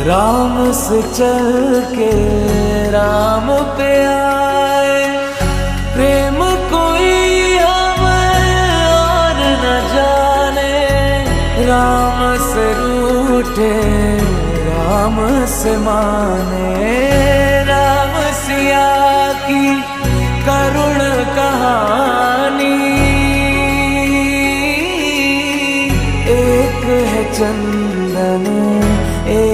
राम से चल के राम पे आए, प्रेम कोई हमें और न जाने। राम से रूठे राम से माने, राम सिया की करुण कहानी। एक है चंद